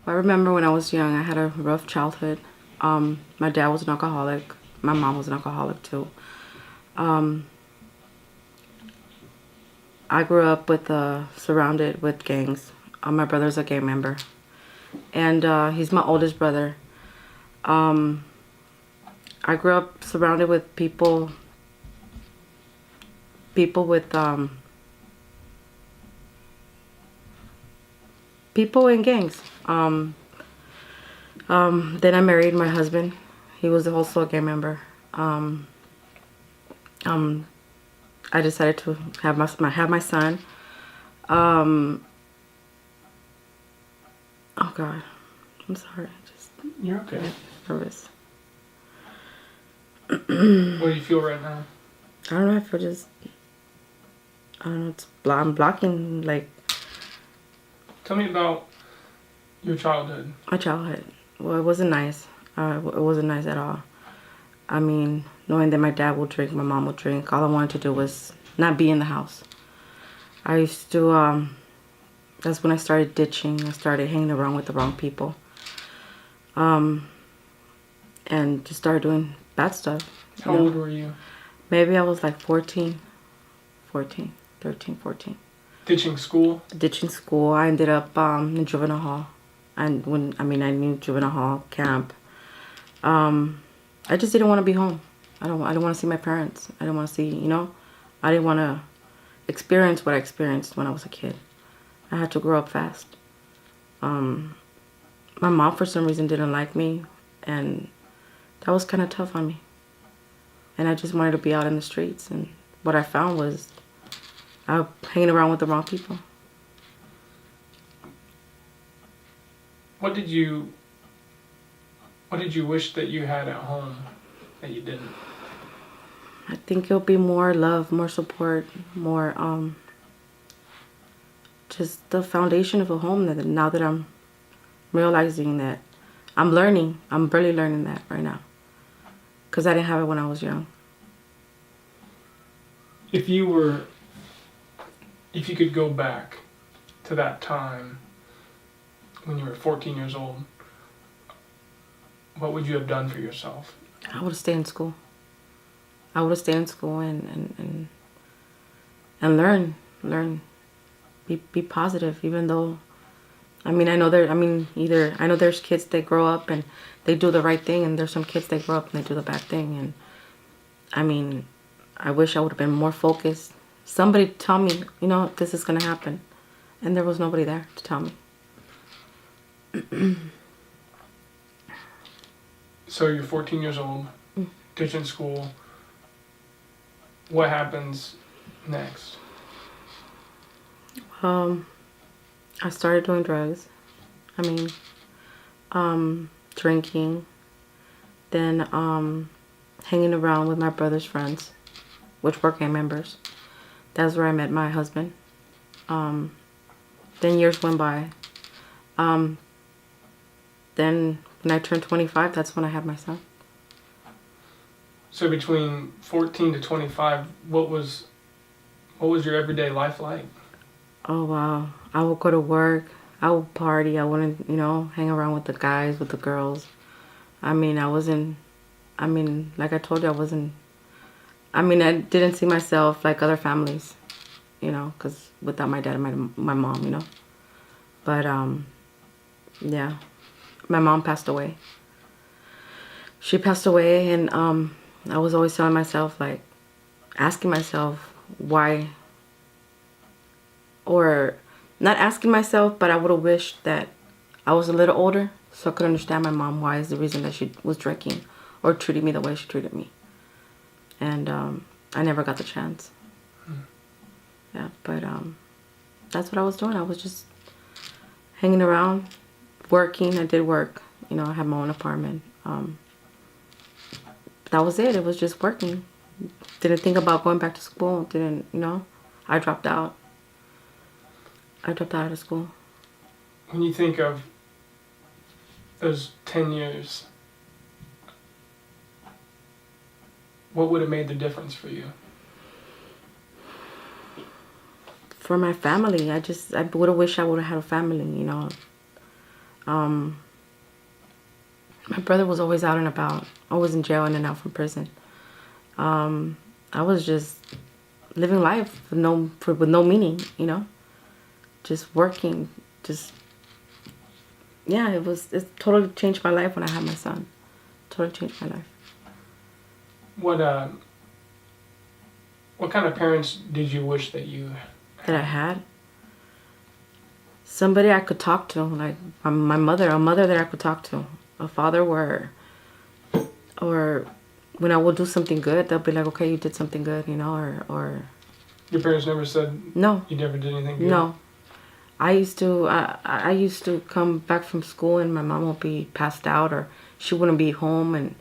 I remember when I was young, I had a rough childhood. My dad was an alcoholic. My mom was an alcoholic too. Um, I grew up with surrounded with gangs. My brother's a gang member, and he's my oldest brother. Um, I grew up surrounded with people with people in gangs. Then I married my husband. He was also a gang member. Um, I decided to have my son. Oh God, I'm sorry. Just You're okay. nervous. What do you feel right now? I don't know. I feel just. I don't know. I'm blocking like Tell me about your childhood. my childhood. Well, it wasn't nice. It wasn't nice at all. I mean, knowing that my dad would drink, my mom would drink, all I wanted to do was not be in the house. I used to, that's when I started ditching. I started hanging around with the wrong people. And just started doing bad stuff. How old were you? Maybe I was like 14, 13, 14. Ditching school? Ditching school. I ended up in juvenile hall. And I knew juvenile hall, camp. I just didn't want to be home. I don't want to see my parents. I didn't want to see, I didn't want to experience what I experienced when I was a kid. I had to grow up fast. My mom, for some reason, didn't like me, and that was kind of tough on me. And I just wanted to be out in the streets, and what I found was I was hanging around with the wrong people. What did you wish that you had at home that you didn't? I think it'll be more love, more support, more just the foundation of a home. That now that I'm realizing that I'm barely learning that right now, because I didn't have it when I was young. If you could go back to that time when you were 14 years old, what would you have done for yourself? I would have stayed in school. I would have stayed in school and learn, be positive. Even though, I know there's kids that grow up and they do the right thing, and there's some kids that grow up and they do the bad thing. And I wish I would have been more focused. Somebody tell me, this is gonna happen, and there was nobody there to tell me. So you're 14 years old, ditching school. What happens next? I started doing drugs. Drinking. Then hanging around with my brother's friends, which were gang members. That's where I met my husband. Then years went by. Then when I turned 25, that's when I had my son. So between 14 to 25, what was your everyday life like? Oh, wow. I would go to work. I would party. I wouldn't, hang around with the guys, with the girls. Like I told you, I didn't see myself like other families, because without my dad and my mom, But, yeah. My mom passed away. She passed away, and I was always telling myself, like, asking myself why, or not asking myself, but I would have wished that I was a little older so I could understand my mom why is the reason that she was drinking or treating me the way she treated me. And I never got the chance. Yeah, but that's what I was doing. I was just hanging around, working. I did work. I had my own apartment. That was it. It was just working. Didn't think about going back to school. I dropped out. I dropped out of school. When you think of those 10 years, what would have made the difference for you? For my family, I would have wished I would have had a family, My brother was always out and about, always in jail, in and out from prison. I was just living life with no meaning, just working, it totally changed my life when I had my son. Totally changed my life. What kind of parents did you wish that you That I had? Somebody I could talk to, like my mother, a mother that I could talk to, a father or when I will do something good, they'll be like, okay, you did something good, or Your parents never said no. You never did anything good? No. I used to come back from school and my mom would be passed out or she wouldn't be home, and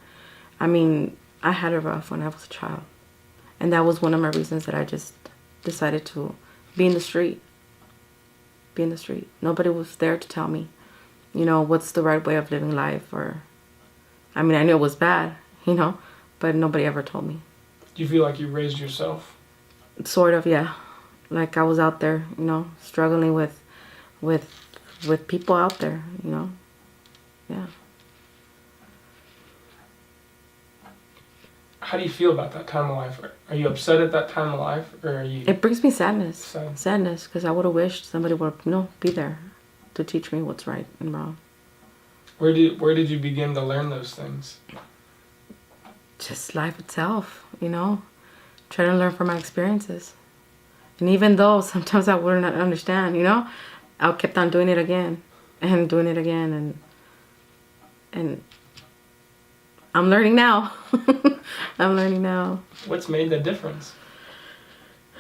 I had it rough when I was a child. And that was one of my reasons that I just decided to be in the street. Be in the street. Nobody was there to tell me, what's the right way of living life, or I knew it was bad, but nobody ever told me. Do you feel like you raised yourself? Sort of, yeah. Like I was out there, struggling with people out there, yeah. How do you feel about that time of life? Are you upset at that time of life, or are you? It brings me sadness. Sad. Sadness, because I would have wished somebody would, be there to teach me what's right and wrong. Where did you begin to learn those things? Just life itself, Trying to learn from my experiences. And even though sometimes I would not understand, I kept on doing it again and doing it again, and I'm learning now. I'm learning now. What's made the difference?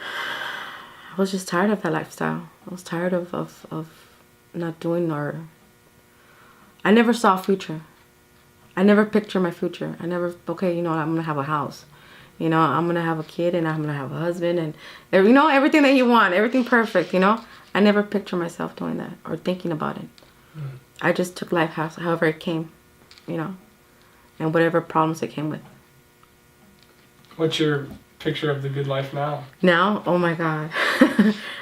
I was just tired of that lifestyle. I was tired of not doing, or I never saw a future. I never pictured my future. I never, I'm going to have a house. I'm going to have a kid and I'm going to have a husband and, everything that you want, everything perfect, I never pictured myself doing that or thinking about it. I just took life however it came, and whatever problems it came with. What's your picture of the good life now? Now? Oh my God.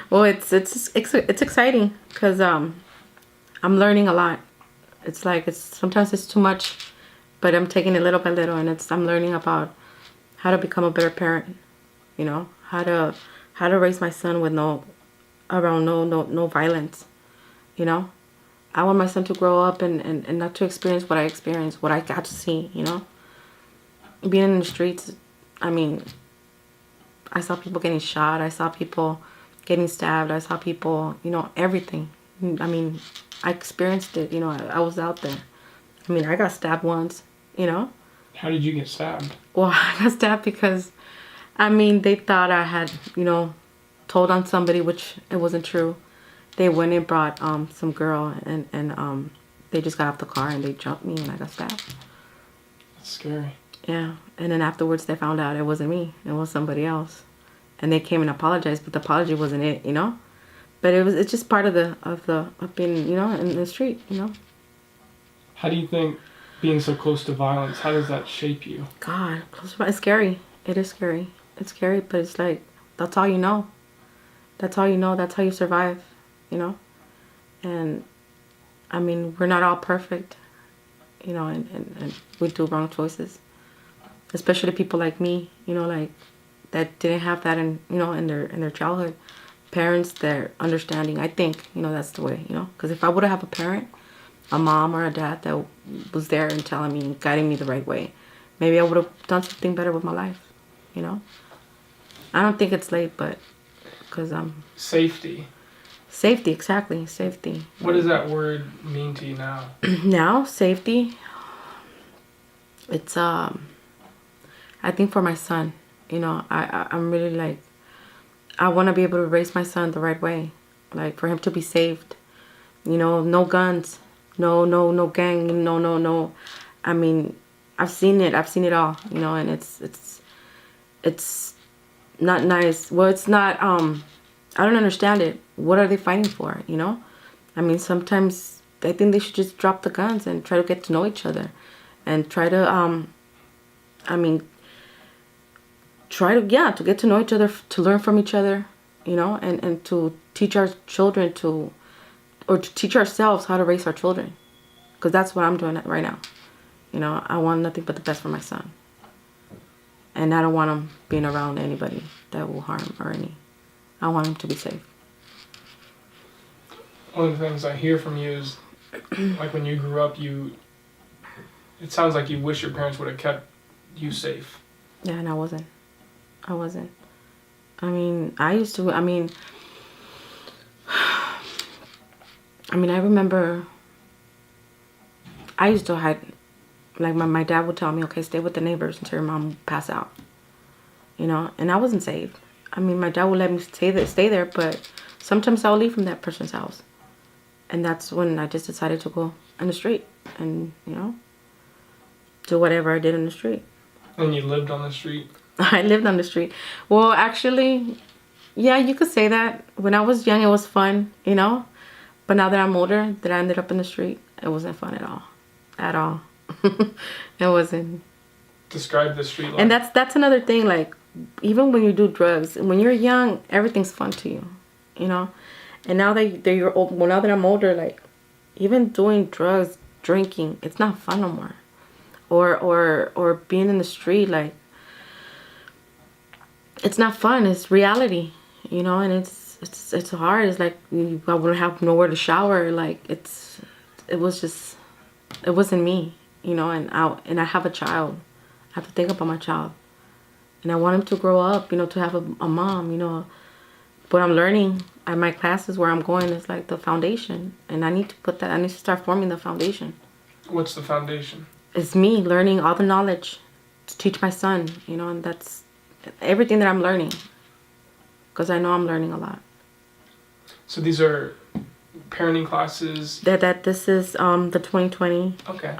Well, it's exciting because I'm learning a lot. It's like, sometimes it's too much, but I'm taking it little by little, and I'm learning about how to become a better parent, how to raise my son with no violence, I want my son to grow up and not to experience what I experienced, what I got to see, being in the streets. I saw people getting shot, I saw people getting stabbed, I saw people, everything. I experienced it, I was out there. I got stabbed once, How did you get stabbed? Well, I got stabbed because, they thought I had, told on somebody, which it wasn't true. They went and brought some girl, and they just got off the car and they jumped me and I got stabbed. That's scary. Yeah, and then afterwards they found out it wasn't me, it was somebody else, and they came and apologized, but the apology wasn't it, But it's just part of being, in the street, How do you think being so close to violence, how does that shape you? God, it's scary. It is scary. It's scary, but it's like, that's all you know. That's all you know. That's how you survive, And, we're not all perfect, and we do wrong choices. Especially people like me, like, that didn't have that in their childhood. Parents, they're understanding. I think, that's the way, Because if I would have a parent, a mom or a dad that was there and telling me and guiding me the right way, maybe I would have done something better with my life, I don't think it's late, but because Safety. Safety, exactly, safety. What does that word mean to you now? Now, safety, it's, I think for my son, I'm really like, I want to be able to raise my son the right way, like for him to be saved, no guns, no gang, no. I've seen it all, and it's not nice. Well, it's not, I don't understand it. What are they fighting for, sometimes I think they should just drop the guns and try to get to know each other and try to, to get to know each other, to learn from each other, and to teach our children to teach ourselves how to raise our children, Because that's what I'm doing right now. You know, I want nothing but the best for my son. And I don't want him being around anybody that will harm or any. I want him to be safe. One of the things I hear from you is, like when you grew up, it sounds like you wish your parents would have kept you safe. Yeah, and I wasn't. I mean, I remember I used to hide. Like, my dad would tell me, okay, stay with the neighbors until your mom pass out. You know, and I wasn't saved. I mean, my dad would let me stay there, but sometimes I'll leave from that person's house. And that's when I just decided to go on the street and, you know, do whatever I did in the street. And you lived on the street? I lived on the street. Well, actually, yeah, you could say that. When I was young, it was fun, you know. But now that I'm older, that I ended up in the street, it wasn't fun at all. At all. It wasn't. Describe the street life. And that's another thing. Like, even when you do drugs, when you're young, everything's fun to you, you know. And now that you're old, well, now that I'm older, like, even doing drugs, drinking, it's not fun no more. Or being in the street, like, it's not fun. It's reality, you know. And it's hard. It's like I wouldn't have nowhere to shower. Like, it wasn't me, you know. And I have a child. I have to think about my child. And I want him to grow up, you know, to have a mom, you know. What I'm learning at my classes where I'm going is like the foundation. And I need to start forming the foundation. What's the foundation? It's me learning all the knowledge to teach my son, you know, and that's everything that I'm learning. Because I know I'm learning a lot. So these are parenting classes? This is the 2020. Okay.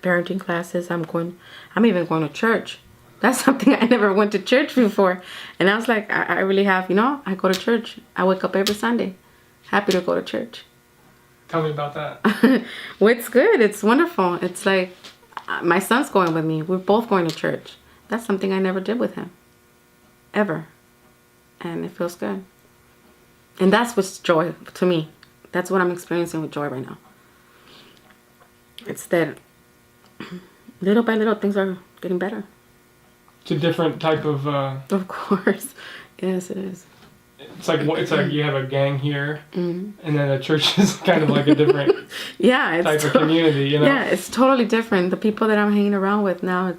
Parenting classes. I'm even going to church. That's something I never went to church before. And I was like, I really have, you know, I go to church. I wake up every Sunday. Happy to go to church. Tell me about that. Well, it's good. It's wonderful. It's like, my son's going with me. We're both going to church. That's something I never did with him. Ever. And it feels good. And that's what's joy to me. That's what I'm experiencing with joy right now. It's that little by little things are getting better. It's a different type of... Of course. Yes, it is. It's like you have a gang here, and then a church is kind of like a different type of community, you know? Yeah, it's totally different. The people that I'm hanging around with now,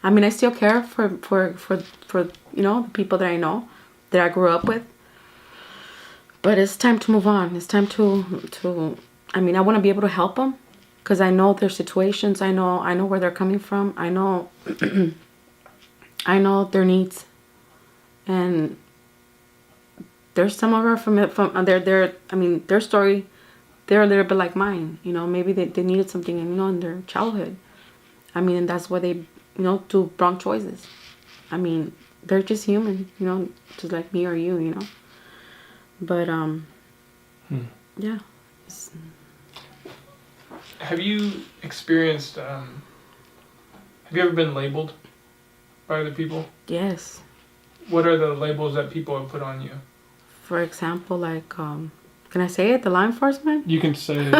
I still care for you know, the people that I know, that I grew up with. But it's time to move on. It's time to I want to be able to help them, because I know their situations. I know where they're coming from. I know I know their needs, and there's some of her from their story. They're a little bit like mine, you know. Maybe they needed something, you know, in their childhood. And that's why they, you know, do wrong choices. They're just human, you know, just like me or you know. But yeah. Have you experienced? Have you ever been labeled by other people? Yes. What are the labels that people have put on you? For example, like, can I say it? The law enforcement? You can say it.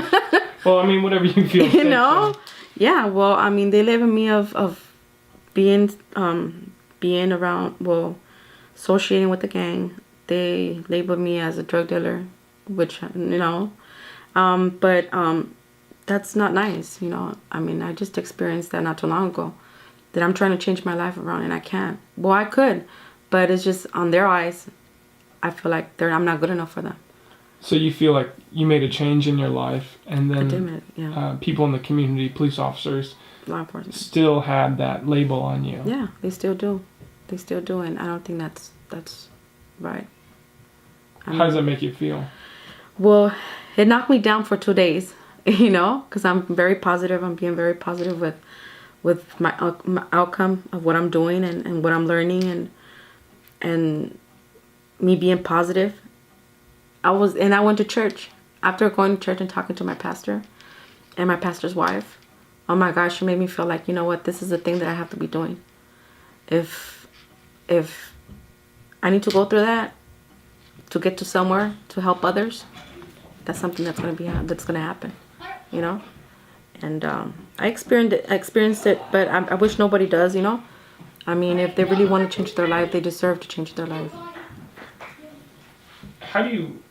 Well, whatever you feel. You know? So. Yeah, well, they label me of being around, well, associating with the gang. They label me as a drug dealer, which, you know, but that's not nice, you know. I just experienced that not too long ago, that I'm trying to change my life around and I can't. Well, I could, but it's just on their eyes, I feel like I'm not good enough for them. So you feel like you made a change in your life, and then people in the community, police officers, law enforcement, still had that label on you. Yeah, they still do. They still do, and I don't think that's right. How does that make you feel? Well, it knocked me down for 2 days, you know, because I'm very positive. I'm being very positive with my outcome of what I'm doing and what I'm learning and me being positive. I went to church. After going to church and talking to my pastor and my pastor's wife, oh my gosh, she made me feel like, you know what, this is the thing that I have to be doing. If I need to go through that to get to somewhere to help others, that's something that's going to happen. you know. And I experienced it, but I wish nobody does, you know. I mean, if they really want to change their life, they deserve to change their life. How do you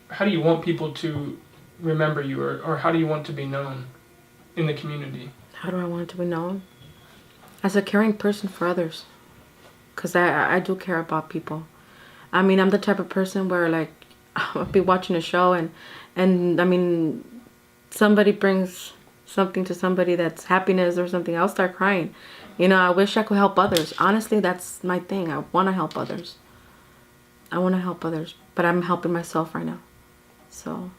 want people to remember you, or how do you want to be known in the community? How do I want to be known? As a caring person for others. Because I do care about people. I mean, I'm the type of person where, like, I'll be watching a show and I mean, somebody brings something to somebody that's happiness or something, I'll start crying. You know, I wish I could help others. Honestly, that's my thing. I want to help others. I want to help others. But I'm helping myself right now. So.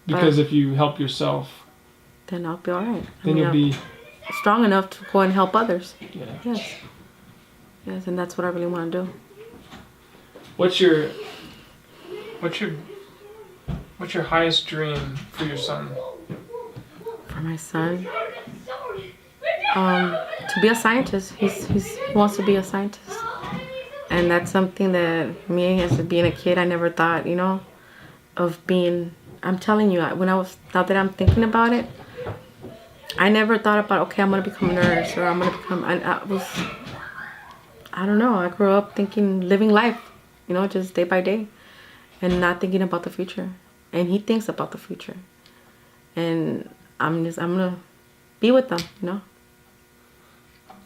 Because if you help yourself, then I'll be alright. Then you'll be strong enough to go and help others. Yeah. Yes. Yes, and that's what I really want to do. What's your highest dream for your son? For my son, to be a scientist. He wants to be a scientist, and that's something that me, as being a kid, I never thought, you know, of being. I'm telling you, now that I'm thinking about it, I never thought about, okay, I'm gonna become a nurse, or I'm gonna become. I don't know. I grew up thinking, living life, you know, just day by day, and not thinking about the future. And he thinks about the future, and I'm gonna be with them, you know.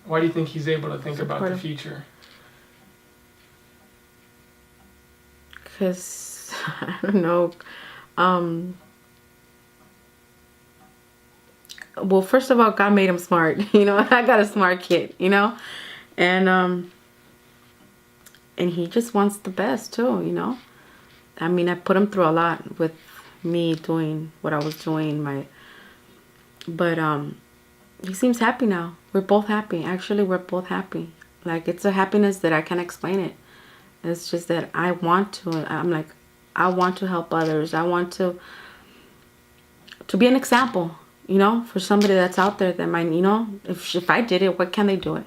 Why do you think he's able to think about the future? Because I don't know. Well, first of all, God made him smart. You know, I got a smart kid, you know, and he just wants the best too, you know. I mean, I put him through a lot with me doing what I was doing. But he seems happy now. We're both happy. Actually, we're both happy. Like, it's a happiness that I can't explain it. It's just that I want to. I'm like, I want to help others. I want to be an example, you know, for somebody that's out there that might, you know, if I did it, what can they do it?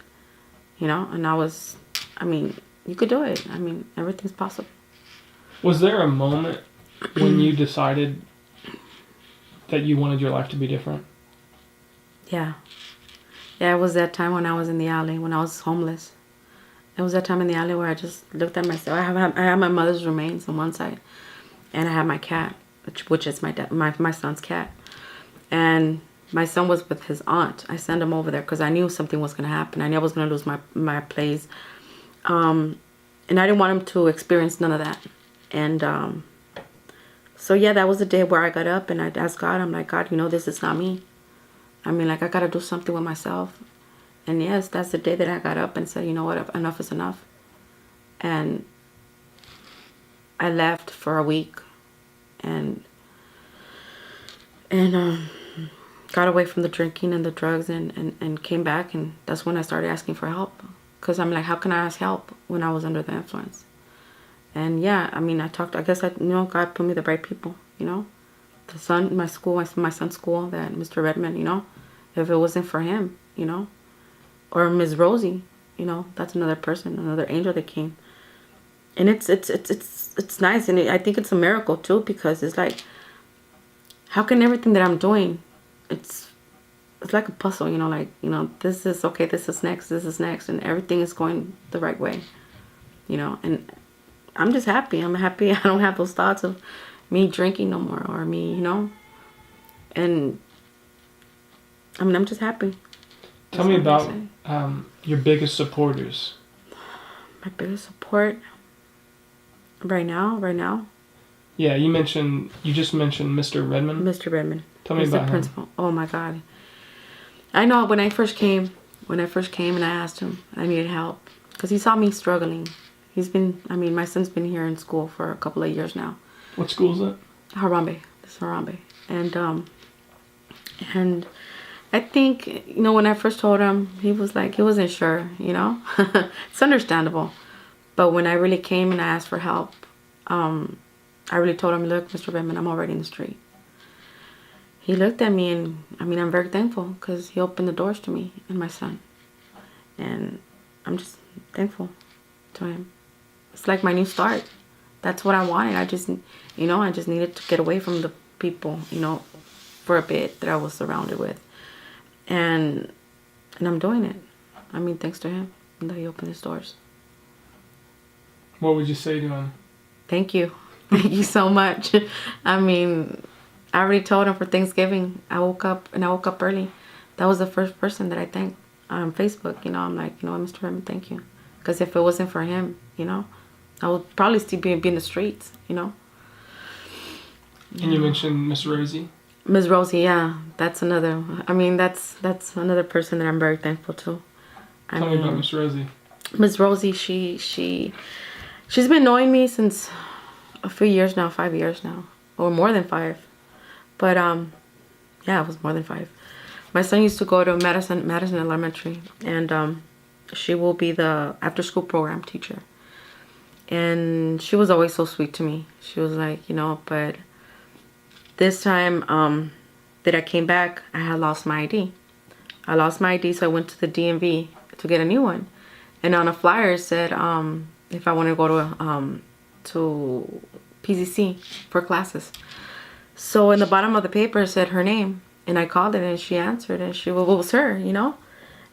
You know, and I mean, you could do it. I mean, everything's possible. Was there a moment when you decided that you wanted your life to be different? Yeah. Yeah, it was that time when I was in the alley, when I was homeless. It was that time in the alley where I just looked at myself. I have my mother's remains on one side, and I have my cat, which is my son's cat. And my son was with his aunt. I sent him over there because I knew something was going to happen. I knew I was going to lose my place. And I didn't want him to experience none of that. And so, yeah, that was the day where I got up and I asked God. I'm like, God, you know, this is not me. I mean, like, I got to do something with myself. And, yes, that's the day that I got up and said, you know what, enough is enough. And I left for a week and got away from the drinking and the drugs and came back. And that's when I started asking for help. Because I'm like, how can I ask help when I was under the influence? And yeah, I mean, I guess God put me the right people, you know. My son's school, that Mr. Redmond, you know. If it wasn't for him, you know. Or Ms. Rosie, you know, that's another person, another angel that came. And it's nice, and I think it's a miracle too, because it's like, how can everything that I'm doing, it's like a puzzle, you know, like, you know, this is okay, this is next, and everything is going the right way, you know. And I'm just happy. I'm happy I don't have those thoughts of me drinking no more, or me, you know. And I mean, I'm just happy. Tell me about your biggest supporters. My biggest support right now. Yeah, you just mentioned Mr. Redmond. Mr. Redmond. Tell me about the principal. Him. Oh my God. I know when I first came and I asked him, I needed help because he saw me struggling. My son's been here in school for a couple of years now. What school is that? Harambe. This is Harambe. And I think, you know, when I first told him, he wasn't sure, you know. It's understandable. But when I really came and I asked for help, I really told him, look, Mr. Redmond, I'm already in the street. He looked at me, and I mean, I'm very thankful because he opened the doors to me and my son. And I'm just thankful to him. It's like my new start. That's what I wanted. I just needed to get away from the people, you know, for a bit that I was surrounded with. And I'm doing it. I mean, thanks to him that he opened his doors. What would you say to him? Thank you. Thank you so much. I mean, I already told him for Thanksgiving. I woke up early. That was the first person that I thanked on Facebook. You know, I'm like, you know what, Mr. Redmond, thank you. Because if it wasn't for him, you know, I would probably still be in the streets, you know. And you mentioned Miss Rosie. Miss Rosie, yeah, that's another. I mean, that's another person that I'm very thankful to. Tell me about Miss Rosie. Miss Rosie, she's been knowing me since a few years now, 5 years now, or more than 5. But yeah, it was more than 5. My son used to go to Madison Elementary, and she will be the after-school program teacher. And she was always so sweet to me. She was like, you know, but this time that I came back, I had lost my ID. I lost my ID, so I went to the DMV to get a new one. And on a flyer it said if I want to go to PCC for classes. So in the bottom of the paper it said her name, and I called it, and she answered, and she, well, it was her, you know.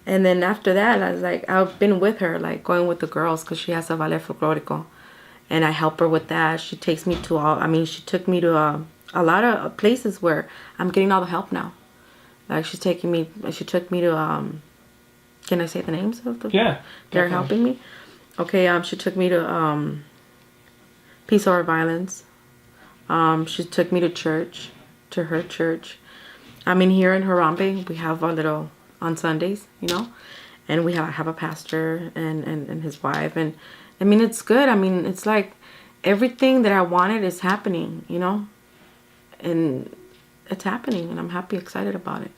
And then after that, I was like, I've been with her, like going with the girls, because she has a ballet folklorico, and I help her with that. She takes me to all, I mean, she took me to a lot of places where I'm getting all the help now. Like she took me to, can I say the names of the? Yeah. They're helping me. Okay, she took me to Peace Over Violence. She took me to church, to her church. I mean, here in Harambe, we have a little, on Sundays, you know, and we have a pastor and his wife, and I mean, it's good. I mean, it's like everything that I wanted is happening, you know, and it's happening, and I'm happy, excited about it.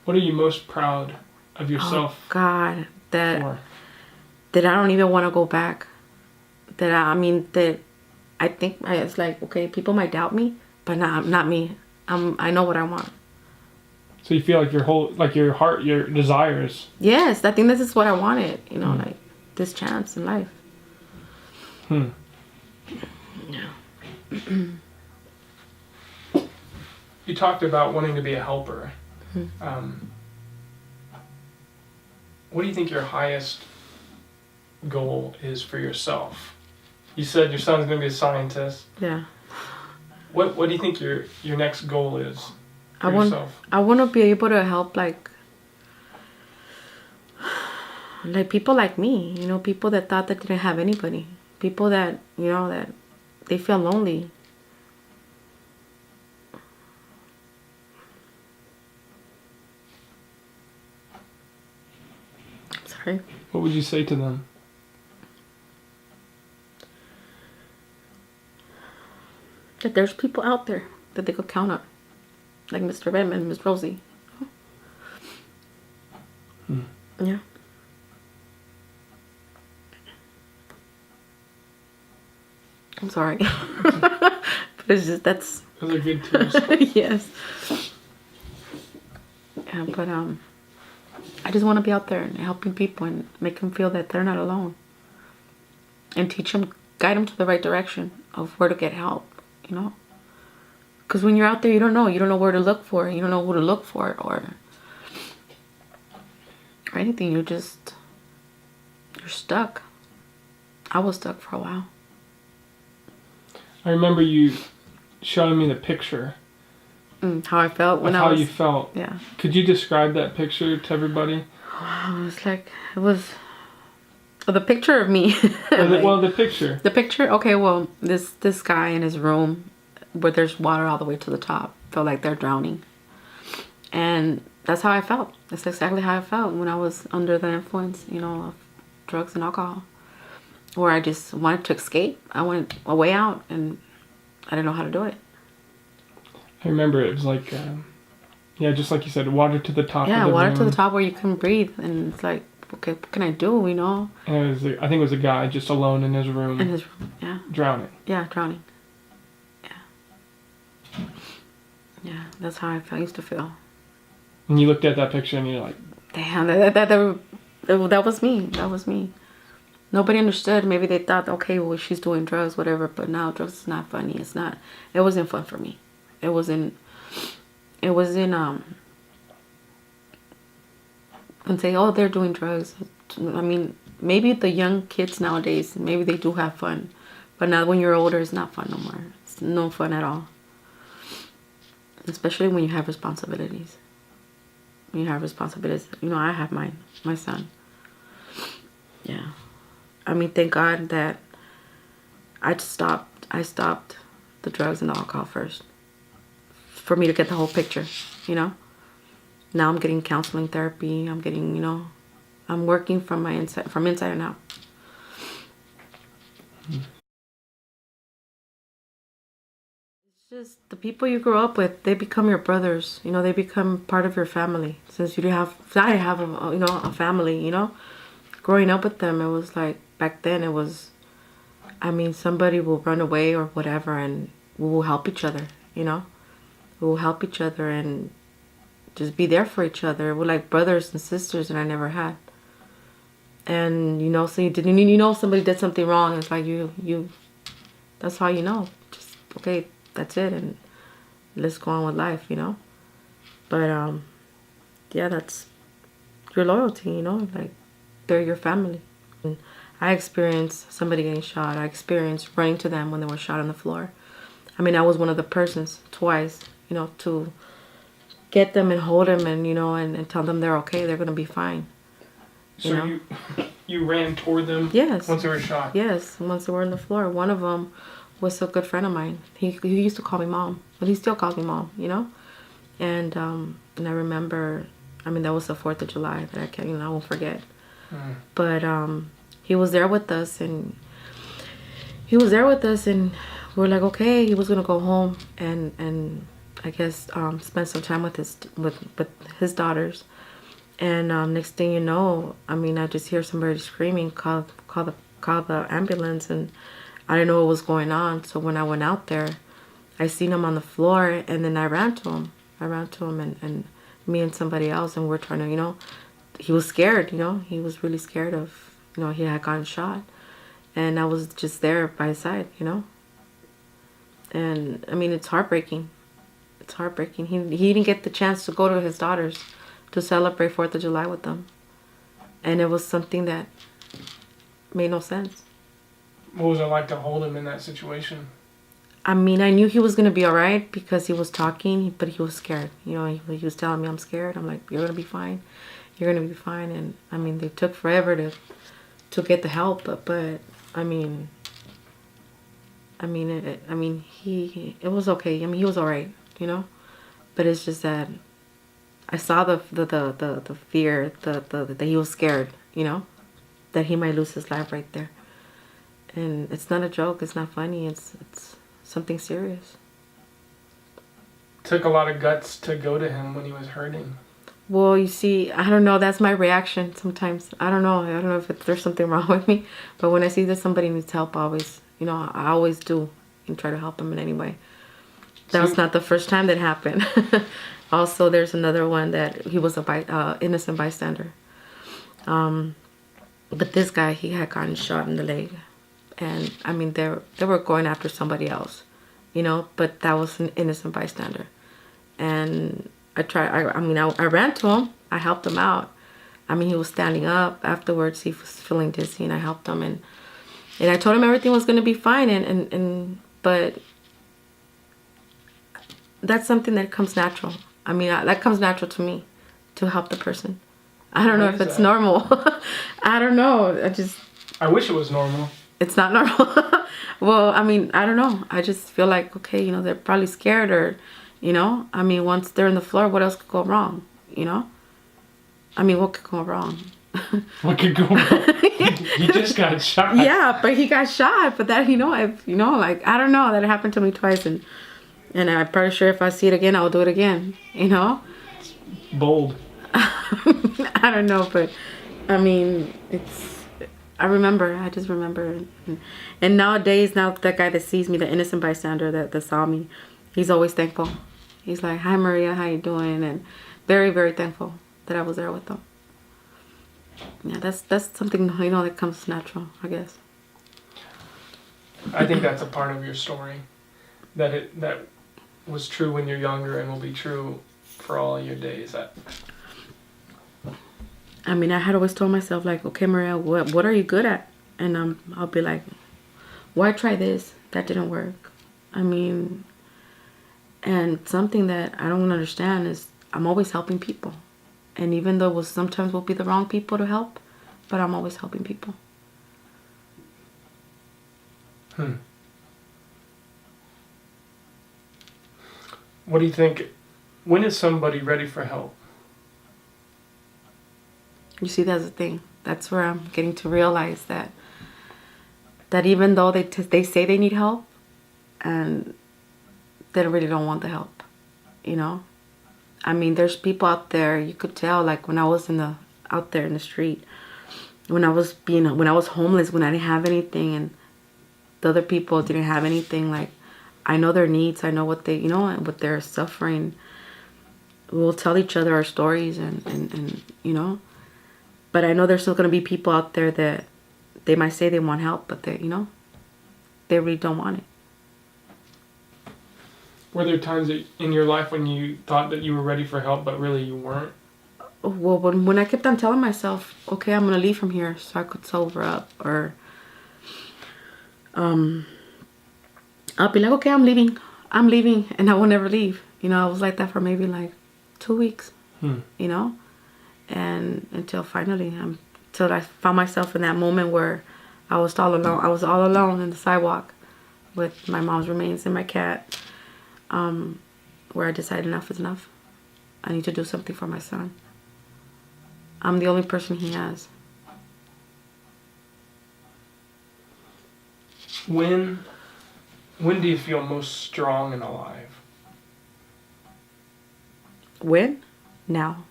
What are you most proud of yourself? Oh, God, that I don't even want to go back. That I think it's like, okay, people might doubt me, but not me. I know what I want. So you feel like your heart, your desires. Yes, I think this is what I wanted. You know, like this chance in life. Yeah. You talked about wanting to be a helper. What do you think your highest goal is for yourself? You said your son's going to be a scientist. Yeah. What do you think your next goal is for yourself? I want to be able to help like people like me, you know, people that thought that didn't have anybody, people that, you know, that they feel lonely. Sorry. What would you say to them? That there's people out there that they could count on, like Mr. Redmond, Miss Rosie. Yeah. I'm sorry. But it's just, that's... Those are good tears. Yes. Yeah, but I just want to be out there and helping people and make them feel that they're not alone. And teach them, guide them to the right direction of where to get help, you know? Because when you're out there, you don't know. You don't know where to look for. You don't know who to look for or anything. You're stuck. I was stuck for a while. I remember you showing me the picture. How I felt when how you felt. Yeah. Could you describe that picture to everybody? It was the picture of me. Well, the picture. The picture? Okay, well, this guy in his room where there's water all the way to the top felt like they're drowning. And that's how I felt. That's exactly how I felt when I was under the influence, you know, of drugs and alcohol. Where I just wanted to escape. I wanted a way out, and I didn't know how to do it. I remember it was like, just like you said, water to the top. Yeah, of the water room. to the top where you can breathe, and it's like, okay, what can I do? You know. And I think it was a guy just alone in his room. In his room, yeah. Drowning. Yeah, drowning. Yeah. Yeah, that's how I used to feel. And you looked at that picture and you're like, damn, that was me. That was me. Nobody understood. Maybe they thought, okay, well, she's doing drugs, whatever. But now drugs is not funny. It wasn't fun for me. It was in and say, oh, they're doing drugs. I mean, maybe the young kids nowadays, maybe they do have fun. But now when you're older, it's not fun no more. It's no fun at all. Especially when you have responsibilities. When you have responsibilities. You know, I have mine. My son. Yeah. I mean, thank God that I stopped the drugs and the alcohol first. For me to get the whole picture, you know? Now I'm getting counseling therapy. I'm getting, you know, I'm working from inside and out. It's just the people you grow up with, they become your brothers. You know, they become part of your family. Since I have a family, you know. Growing up with them, it was like, back then it was, I mean, somebody will run away or whatever and we will help each other, you know. We will help each other and just be there for each other. We're like brothers and sisters, and I never had. And you know, so you know somebody did something wrong. It's like you that's how you know. Just okay, that's it, and let's go on with life, you know. But yeah, that's your loyalty, you know. Like they're your family. And I experienced somebody getting shot. I experienced running to them when they were shot on the floor. I mean, I was one of the persons twice, you know, to get them and hold them and, you know, and tell them they're okay, they're going to be fine. So you ran toward them? Yes. Once they were shot? Yes, once they were on the floor. One of them was a good friend of mine. He used to call me mom, but he still calls me mom, you know? And I remember, I mean, that was the 4th of July that I won't forget. But he was there with us, and we're like, okay, he was going to go home and I guess spend some time with his daughters. And next thing you know, I mean, I just hear somebody screaming, call the ambulance, and I didn't know what was going on. So when I went out there, I seen him on the floor, and then I ran to him. And me and somebody else, and we're trying to, you know, he was scared, you know, he was really scared of, you know, he had gotten shot, and I was just there by his side, you know. And I mean, it's heartbreaking. It's heartbreaking. He didn't get the chance to go to his daughters to celebrate 4th of July with them. And it was something that made no sense. What was it like to hold him in that situation? I mean, I knew he was going to be all right because he was talking, but he was scared. You know, he was telling me, I'm scared. I'm like, you're going to be fine. You're going to be fine. And I mean, they took forever to get the help. But I mean, it was okay. I mean, he was all right, you know. But it's just that I saw the fear, that he was scared, you know, that he might lose his life right there. And it's not a joke. It's not funny. It's something serious. Took a lot of guts to go to him when he was hurting. Well, you see, I don't know. That's my reaction sometimes. I don't know if there's something wrong with me. But when I see that somebody needs help, I always do and try to help them in any way. That was not the first time that happened. Also, there's another one that he was a innocent bystander. But this guy, he had gotten shot in the leg. And, I mean, they were going after somebody else, you know, but that was an innocent bystander. And I ran to him. I helped him out. I mean, he was standing up. Afterwards, he was feeling dizzy, and I helped him. And I told him everything was going to be fine. But that's something that comes natural. I mean, that comes natural to me, to help the person. I don't know if it's normal. I don't know. I wish it was normal. It's not normal. Well, I mean, I don't know. I just feel like, okay, you know, they're probably scared, or, you know, I mean, once they're on the floor, what else could go wrong? You know? I mean, what could go wrong? What could go wrong? He just got shot. Yeah, but he got shot. But that, you know, like, I don't know. That happened to me twice, and I'm pretty sure if I see it again, I'll do it again. You know? It's bold. I don't know, but I mean, I just remember. And nowadays, now that guy that sees me, the innocent bystander that saw me, he's always thankful. He's like, hi, Maria, how you doing? And very, very thankful that I was there with them. Yeah, that's something, you know, that comes natural, I guess. I think that's a part of your story. That was true when you're younger and will be true for all your days? I mean, I had always told myself, like, okay, Maria, what are you good at? And I'll be like, why try this? That didn't work. I mean, and something that I don't understand is I'm always helping people. And even though sometimes will be the wrong people to help, but I'm always helping people. What do you think? When is somebody ready for help? You see, that's the thing. That's where I'm getting to realize that even though they say they need help, and they really don't want the help, you know. I mean, there's people out there, you could tell, like when I was out there in the street, when I was homeless, when I didn't have anything, and the other people didn't have anything. Like, I know their needs, I know what they, and what they're suffering. We'll tell each other our stories, and but I know there's still going to be people out there that they might say they want help, but they really don't want it. Were there times in your life when you thought that you were ready for help, but really you weren't? Well, when I kept on telling myself, okay, I'm going to leave from here so I could sober up, or I'll be like, okay, I'm leaving, and I will never leave. I was like that for maybe like 2 weeks, and until finally, until I found myself in that moment where I was all alone. I was all alone in the sidewalk with my mom's remains and my cat, where I decided enough is enough. I need to do something for my son. I'm the only person he has. When do you feel most strong and alive? When? Now.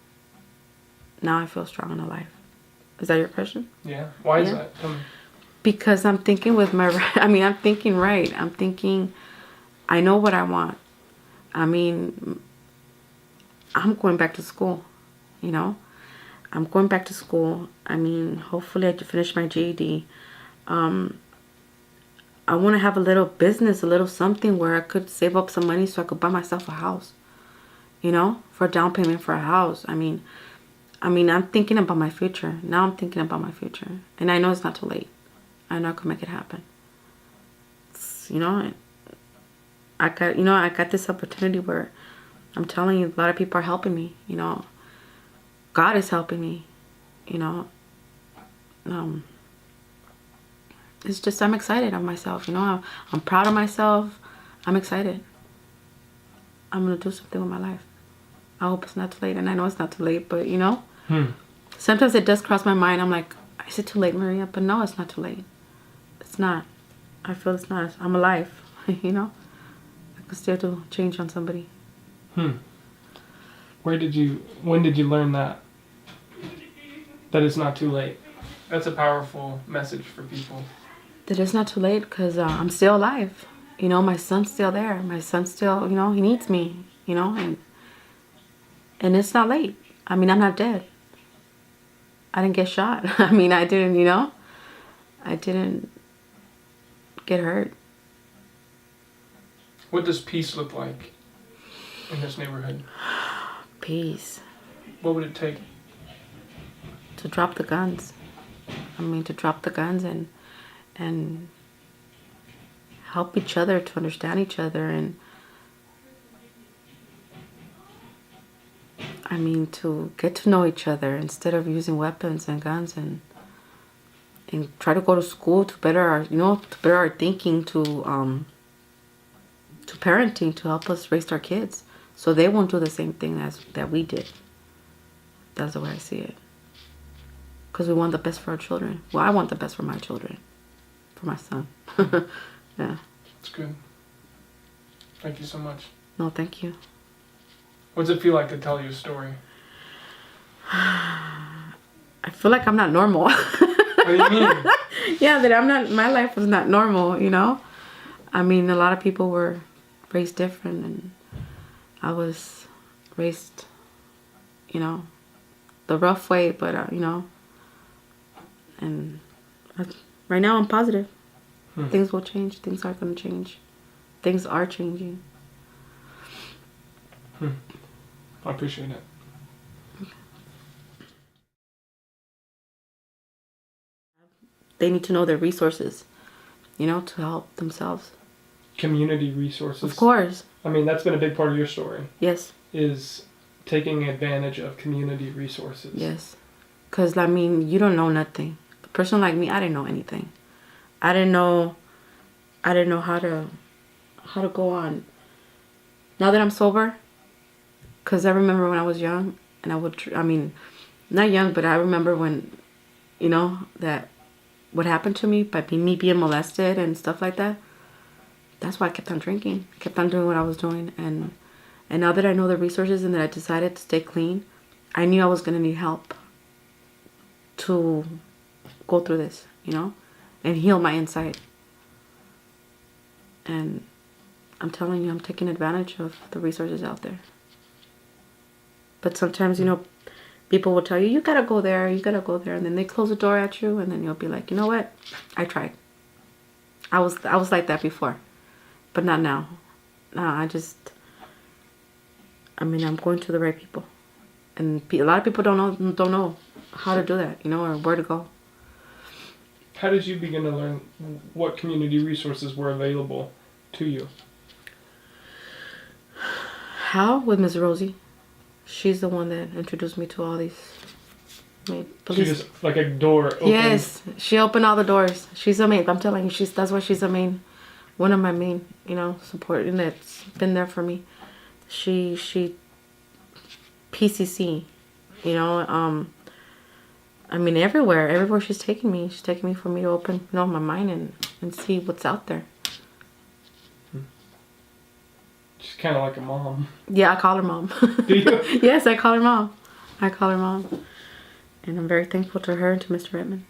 Now I feel strong and alive. Is that your question? Yeah. Why is that? Because I'm thinking I'm thinking right. I'm thinking, I know what I want. I mean, I'm going back to school, I'm going back to school. I mean, hopefully I can finish my GED. I want to have a little business, a little something where I could save up some money so I could buy myself a house, for a down payment for a house. I mean, I'm thinking about my future. Now I'm thinking about my future. And I know it's not too late. I know I can make it happen. I got this opportunity where I'm telling you, a lot of people are helping me, God is helping me, it's just, I'm excited of myself, I'm proud of myself. I'm excited. I'm going to do something with my life. I hope it's not too late, and I know it's not too late, but, sometimes it does cross my mind. I'm like, is it too late, Maria? But no, it's not too late. It's not. I feel it's not. I'm alive, I could still do change on somebody. When did you learn that it's not too late? That's a powerful message for people. That it's not too late because I'm still alive. My son's still there. My son still, he needs me, and it's not late. I mean, I'm not dead. I didn't get shot. I mean, I didn't, I didn't get hurt. What does peace look like in this neighborhood? Peace. What would it take? To drop the guns. To drop the guns and help each other to understand each other, and to get to know each other instead of using weapons and guns, and try to go to school to better our thinking, to parenting, to help us raise our kids so they won't do the same thing that we did. That's the way I see it. Because we want the best for our children. Well, I want the best for my children. For my son. Yeah. That's good. Thank you so much. No, thank you. What does it feel like to tell your story? I feel like I'm not normal. What do you mean? Yeah, that my life was not normal, a lot of people were raised different, and I was raised, the rough way, but, and right now I'm positive. Things will change. Things are going to change. Things are changing. I appreciate it. They need to know their resources, you know, to help themselves. Community resources. Of course. I mean, that's been a big part of your story. Yes. Is taking advantage of community resources. Yes. Because, I mean, you don't know nothing. A person like me, I didn't know anything. I didn't know how to go on. Now that I'm sober, because I remember when I was young, and I mean, not young, but I remember when, you know, that what happened to me by me being molested and stuff like that. That's why I kept on drinking. I kept on doing what I was doing. And now that I know the resources and that I decided to stay clean, I knew I was going to need help to go through this, you know, and heal my inside. And I'm telling you, I'm taking advantage of the resources out there. But sometimes, you know, people will tell you, you gotta go there, you gotta go there. And then they close the door at you, and then you'll be like, you know what? I tried. I was like that before. But not now. No, I'm going to the right people. And a lot of people don't know how to do that, you know, or where to go. How did you begin to learn what community resources were available to you? How? With Miss Rosie. She's the one that introduced me to all these police. She just, like a door opened. Yes, she opened all the doors. She's a main. I'm telling you, that's why she's one of my main, you know, support, and that's been there for me. She PCC, you know, I mean, everywhere she's taking me for me to open, you know, my mind and see what's out there. She's kind of like a mom. Yeah, I call her mom. Do you? Yes, I call her mom. And I'm very thankful to her and to Mr. Redmond.